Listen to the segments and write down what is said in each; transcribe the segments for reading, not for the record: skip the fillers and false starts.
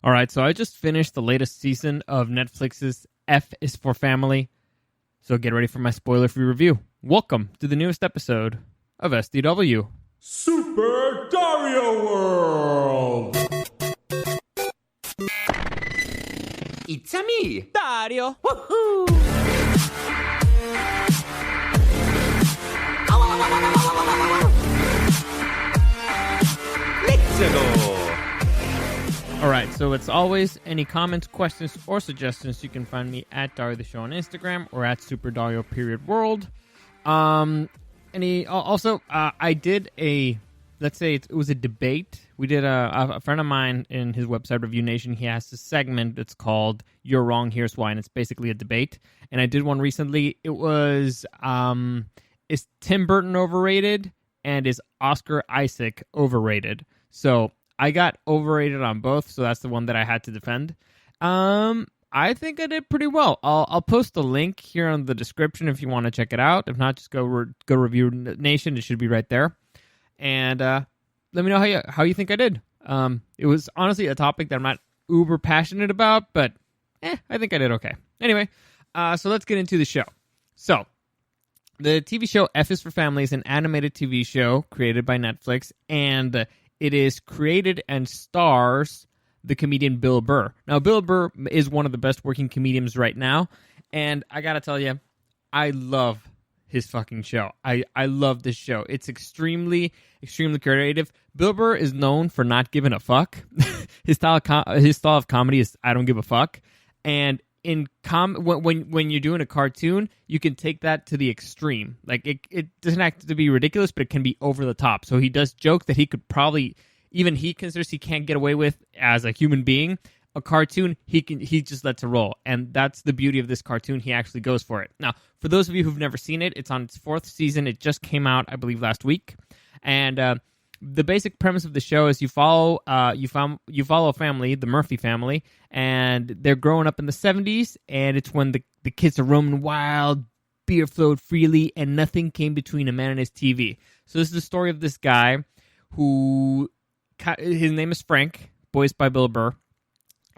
All right, so I just finished the latest season of Netflix's F is for Family, so get ready for my spoiler-free review. Welcome to the newest episode of SDW. Super Dario World! It's a me, Dario! Woohoo! Let's go! All right, so as always, any comments, questions, or suggestions, you can find me at Dario the Show on Instagram or at SuperDario_World. I did it was a debate. We did a friend of mine in his website, Review Nation, he has a segment that's called You're Wrong, Here's Why, and it's basically a debate. And I did one recently. It was, is Tim Burton overrated and is Oscar Isaac overrated? So I got overrated on both, so that's the one that I had to defend. I think I did pretty well. I'll post a link here on the description if you want to check it out. If not, just go Review Nation. It should be right there. And let me know how you think I did. It was honestly a topic that I'm not uber passionate about, but I think I did okay. Anyway, so let's get into the show. So the TV show F is for Family is an animated TV show created by Netflix, and it is created and stars the comedian Bill Burr. Now, Bill Burr is one of the best working comedians right now, and I gotta tell you, I love his fucking show. I love this show. It's extremely, extremely creative. Bill Burr is known for not giving a fuck. His style of comedy is I don't give a fuck. And when you're doing a cartoon, you can take that to the extreme. Like it doesn't have to be ridiculous, but it can be over the top. So he does jokes that he could probably even he considers he can't get away with as a human being. A cartoon, he just lets it roll, and that's the beauty of this cartoon. He actually goes for it. Now, for those of you who've never seen it, it's on its 4th season. It just came out, I believe, last week, and the basic premise of the show is you follow a family, the Murphy family, and they're growing up in the 70s, and it's when the kids are roaming wild, beer flowed freely, and nothing came between a man and his TV. So this is the story of this guy who his name is Frank, voiced by Bill Burr.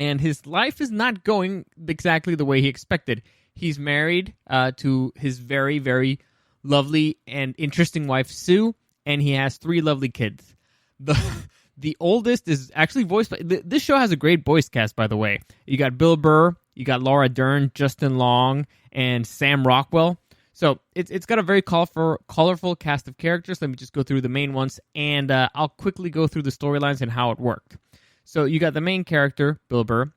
And his life is not going exactly the way he expected. He's married to his very, very lovely and interesting wife, Sue, and he has 3 lovely kids. The oldest is actually voiced by... This show has a great voice cast, by the way. You got Bill Burr, you got Laura Dern, Justin Long, and Sam Rockwell. So it's got a very colorful cast of characters. Let me just go through the main ones, and I'll quickly go through the storylines and how it worked. So you got the main character, Bill Burr.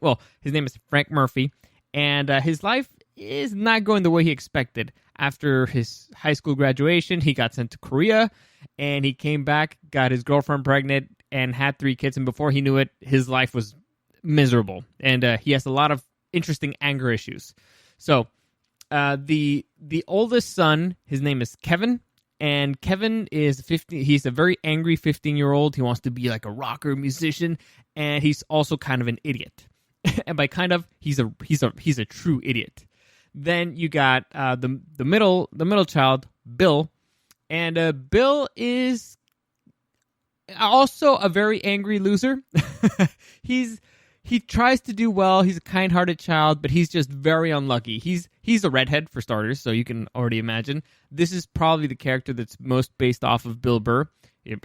Well, his name is Frank Murphy, and his life is not going the way he expected. After his high school graduation, he got sent to Korea, and he came back, got his girlfriend pregnant, and had 3 kids. And before he knew it, his life was miserable, and he has a lot of interesting anger issues. So the oldest son, his name is Kevin. And Kevin is 15. He's a very angry 15-year-old. He wants to be like a rocker musician, and he's also kind of an idiot. And by kind of, he's a true idiot. Then you got the middle child, Bill, and Bill is also a very angry loser. He tries to do well. He's a kind-hearted child, but he's just very unlucky. He's a redhead, for starters, so you can already imagine. This is probably the character that's most based off of Bill Burr.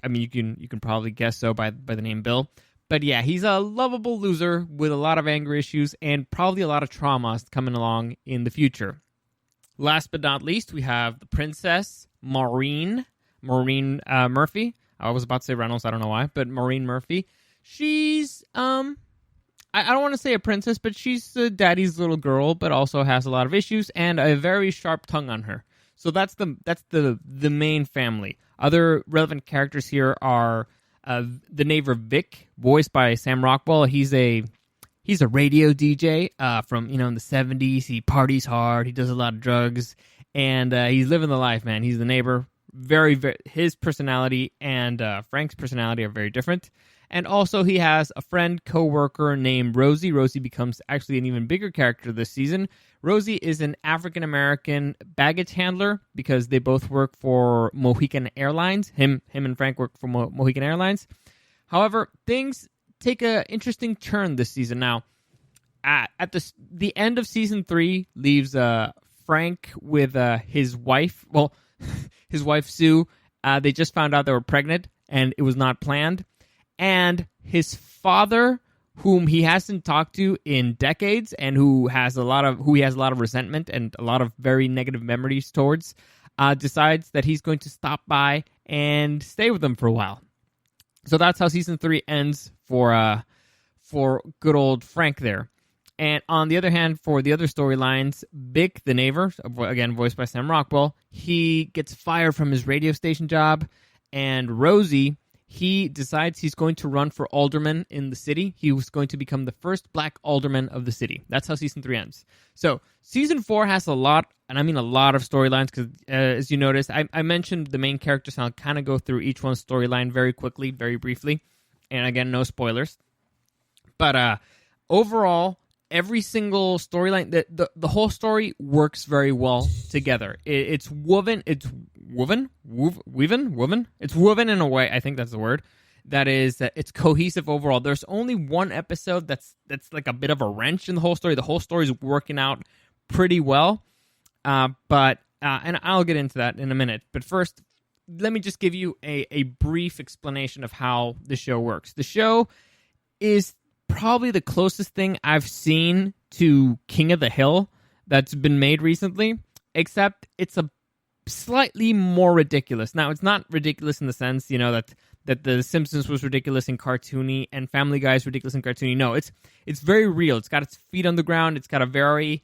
I mean, you can probably guess so by the name Bill. But yeah, he's a lovable loser with a lot of anger issues and probably a lot of traumas coming along in the future. Last but not least, we have the princess, Maureen Murphy. I was about to say Reynolds, I don't know why, but Maureen Murphy. She's I don't want to say a princess, but she's daddy's little girl, but also has a lot of issues and a very sharp tongue on her. So that's the main family. Other relevant characters here are the neighbor Vic, voiced by Sam Rockwell. He's a radio DJ from in the 70s. He parties hard. He does a lot of drugs, and he's living the life, man. He's the neighbor. Very, very his personality and Frank's personality are very different. And also he has a friend, co-worker named Rosie. Rosie becomes actually an even bigger character this season. Rosie is an African-American baggage handler because they both work for Mohican Airlines. Him and Frank work for Mohican Airlines. However, things take a interesting turn this season. Now, at the end of season 3 leaves Frank with his wife. Well, his wife Sue. They just found out they were pregnant, and it was not planned. And his father, whom he hasn't talked to in decades, and who he has a lot of resentment and a lot of very negative memories towards, decides that he's going to stop by and stay with them for a while. So that's how season 3 ends for good old Frank there. And on the other hand, for the other storylines, Vic, the neighbor, again voiced by Sam Rockwell, he gets fired from his radio station job, and Rosie, he decides he's going to run for alderman in the city. He was going to become the first black alderman of the city. That's how season 3 ends. So season 4 has a lot, and I mean a lot of storylines, because as you noticed, I mentioned the main characters, and I'll kind of go through each one's storyline very quickly, very briefly. And again, no spoilers. But overall, every single storyline, the whole story works very well together. It's woven in a way, I think that's the word, that is, it's cohesive overall. There's only one episode that's like a bit of a wrench in the whole story. The whole story is working out pretty well, but and I'll get into that in a minute. But first, let me just give you a brief explanation of how the show works. The show is probably the closest thing I've seen to King of the Hill that's been made recently, except it's a slightly more ridiculous. Now, it's not ridiculous in the sense, that The Simpsons was ridiculous and cartoony and Family Guy is ridiculous and cartoony. No, it's very real. It's got its feet on the ground. It's got a very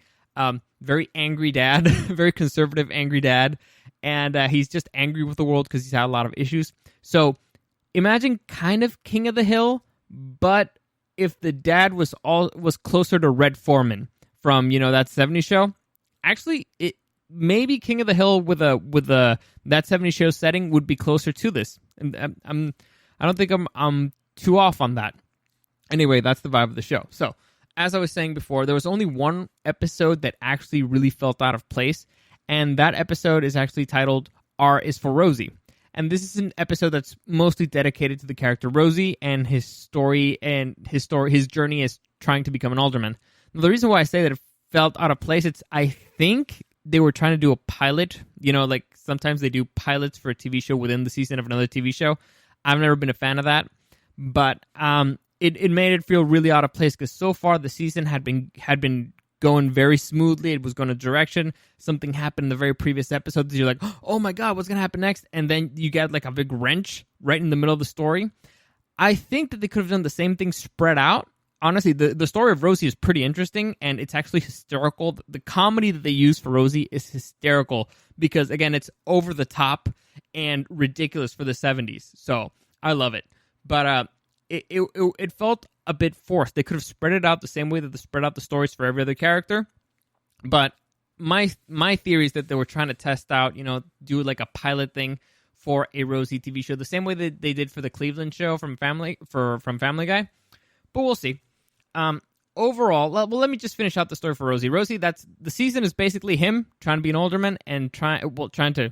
angry dad, very conservative angry dad, and he's just angry with the world because he's had a lot of issues. So imagine kind of King of the Hill, but if the dad was closer to Red Foreman from that 70s show. Actually, it maybe King of the Hill with that 70s show setting would be closer to this. And I don't think I'm too off on that. Anyway, that's the vibe of the show. So, as I was saying before, there was only one episode that actually really felt out of place, and that episode is actually titled R is for Rosie. And this is an episode that's mostly dedicated to the character Rosie and his story and his journey as trying to become an alderman. Now, the reason why I say that it felt out of place, I think they were trying to do a pilot. Like sometimes they do pilots for a TV show within the season of another TV show. I've never been a fan of that, but it made it feel really out of place because so far the season had been going very smoothly. It was going a direction. Something happened in the very previous episode. You're like, oh my God, what's going to happen next? And then you get like a big wrench right in the middle of the story. I think that they could have done the same thing spread out. Honestly, the story of Rosie is pretty interesting, and it's actually hysterical. The comedy that they use for Rosie is hysterical because, again, it's over the top and ridiculous for the 70s. So I love it. But it felt a bit forced. They could have spread it out the same way that they spread out the stories for every other character. But my theory is that they were trying to test out, do like a pilot thing for a Rosie TV show, the same way that they did for the Cleveland show from Family Guy. But we'll see. Overall, well, let me just finish out the story for Rosie. Rosie, the season is basically him trying to be an alderman and trying to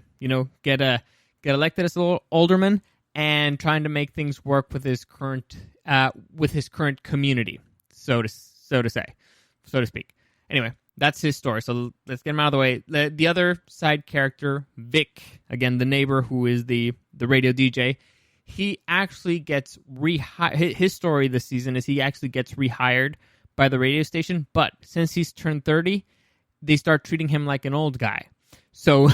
get elected as an alderman and trying to make things work with his current community, so to speak. Anyway, that's his story. So let's get him out of the way. The other side character, Vic, again the neighbor who is the radio DJ. He actually gets his story this season is he actually gets rehired by the radio station, but since he's turned 30, they start treating him like an old guy. So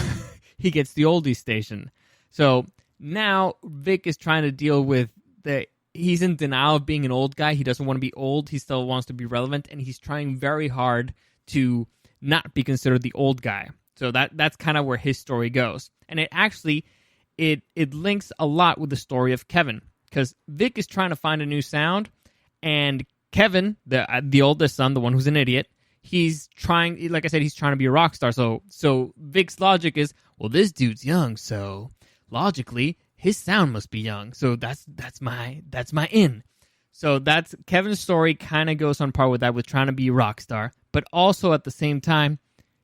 he gets the oldies station. So now Vic is trying to deal with he's in denial of being an old guy. He doesn't want to be old. He still wants to be relevant, and he's trying very hard to not be considered the old guy. So that's kind of where his story goes. And it actually it links a lot with the story of Kevin, because Vic is trying to find a new sound, and Kevin, the oldest son, the one who's an idiot, he's trying, like I said, he's trying to be a rock star. So Vic's logic is, well, this dude's young, so logically his sound must be young. So that's my in. So that's Kevin's story. Kind of goes on par with that, with trying to be a rock star, but also at the same time,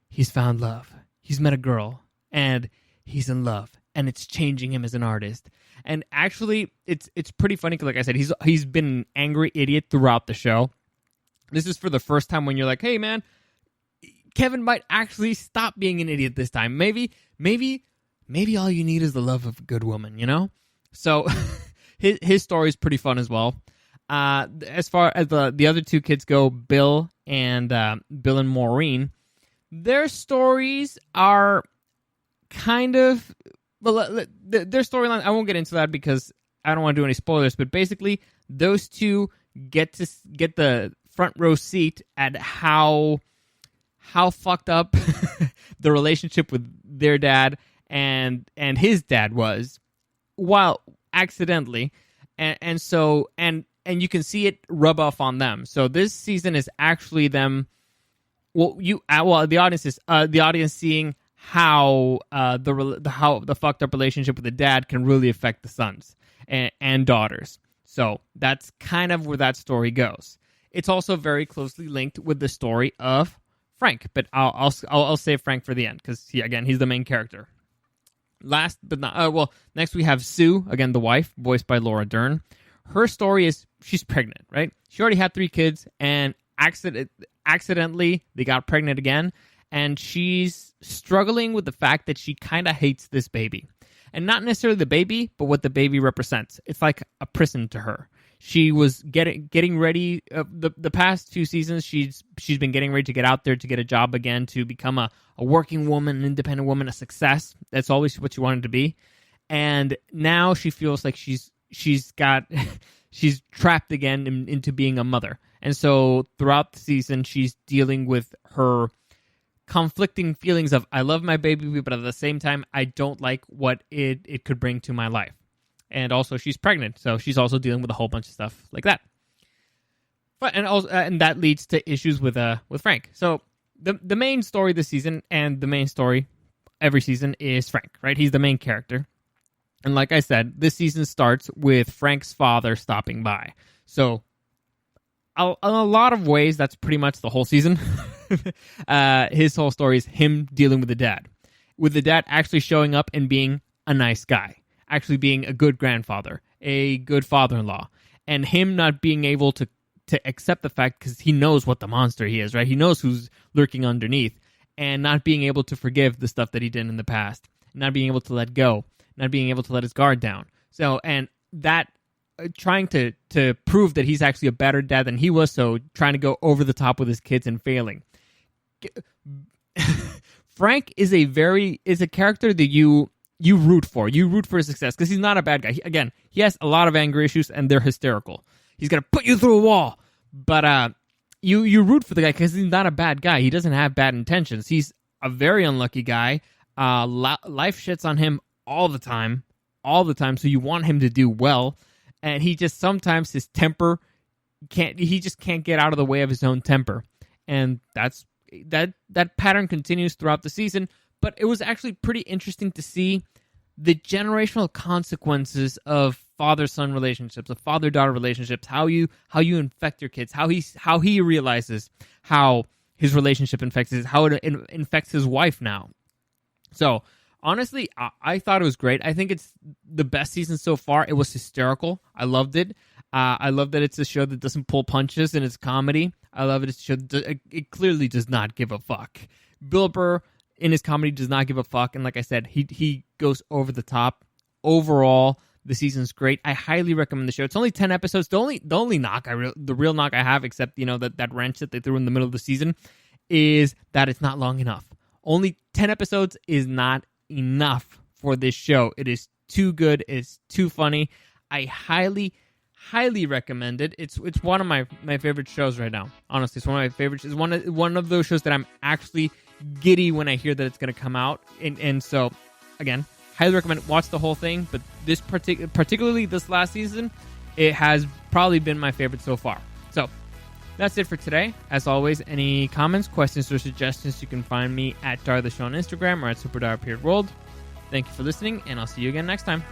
he's found love. He's met a girl, and he's in love. and it's changing him as an artist. And actually, it's pretty funny because, like I said, he's been an angry idiot throughout the show. This is for the first time when you're like, hey, man, Kevin might actually stop being an idiot this time. Maybe all you need is the love of a good woman, you know? So his story is pretty fun as well. As far as the other two kids go, Bill and Maureen, their stories are kind of... Well, their storyline, I won't get into that because I don't want to do any spoilers, but basically, those two get the front row seat at how fucked up the relationship with their dad and his dad was, while accidentally, and you can see it rub off on them. So this season is actually them. The audience seeing how the fucked up relationship with the dad can really affect the sons and daughters. So that's kind of where that story goes. It's also very closely linked with the story of Frank, but I'll save Frank for the end because he's the main character. Next we have Sue, again the wife, voiced by Laura Dern. Her story is she's pregnant, right? She already had 3 kids, and accidentally they got pregnant again, and she's struggling with the fact that she kind of hates this baby. And not necessarily the baby, but what the baby represents. It's like a prison to her. She was getting ready. The past 2 seasons, she's been getting ready to get out there to get a job again, to become a working woman, an independent woman, a success. That's always what she wanted to be. And now she feels like she's trapped again into being a mother. And so throughout the season, she's dealing with her conflicting feelings of, I love my baby, but at the same time, I don't like what it could bring to my life. And also, she's pregnant, so she's also dealing with a whole bunch of stuff like that. But and that leads to issues with Frank. So the main story this season, and the main story every season, is Frank, right? He's the main character. And like I said, this season starts with Frank's father stopping by. So in a lot of ways, that's pretty much the whole season. His whole story is him dealing with the dad actually showing up and being a nice guy, actually being a good grandfather, a good father-in-law, and him not being able to accept the fact because he knows what the monster he is, right? He knows who's lurking underneath, and not being able to forgive the stuff that he did in the past, not being able to let go, not being able to let his guard down. So, and that trying to prove that he's actually a better dad than he was, so trying to go over the top with his kids and failing. Frank is a character that you root for. You root for his success because he's not a bad guy. He has a lot of anger issues and they're hysterical. He's gonna put you through a wall, but you root for the guy because he's not a bad guy. He doesn't have bad intentions. He's a very unlucky guy. Life shits on him all the time. So you want him to do well, and he just sometimes his temper can't get out of the way of his own temper, and that pattern continues throughout the season. But it was actually pretty interesting to see the generational consequences of father-son relationships, of father-daughter relationships, how you infect your kids, how he realizes how his relationship how it infects his wife now. So honestly, I thought it was great. I think it's the best season so far. It was hysterical. I loved it. I love that it's a show that doesn't pull punches and it's comedy. I love it. It's a show that it clearly does not give a fuck. Bill Burr in his comedy does not give a fuck, and like I said, he goes over the top. Overall, the season's great. I highly recommend the show. It's only 10 episodes. The real knock I have, except that wrench that they threw in the middle of the season, is that it's not long enough. Only 10 episodes is not enough for this show. It is too good. It's too funny. I highly recommend it. It's one of my favorite shows right now. Honestly, it's one of my favorites. It's one of those shows that I'm actually giddy when I hear that it's going to come out. And so, again, highly recommend it. Watch the whole thing. But this particularly this last season, it has probably been my favorite so far. So that's it for today. As always, any comments, questions, or suggestions, you can find me at Dario the Show on Instagram or at SuperDario_World. Thank you for listening, and I'll see you again next time.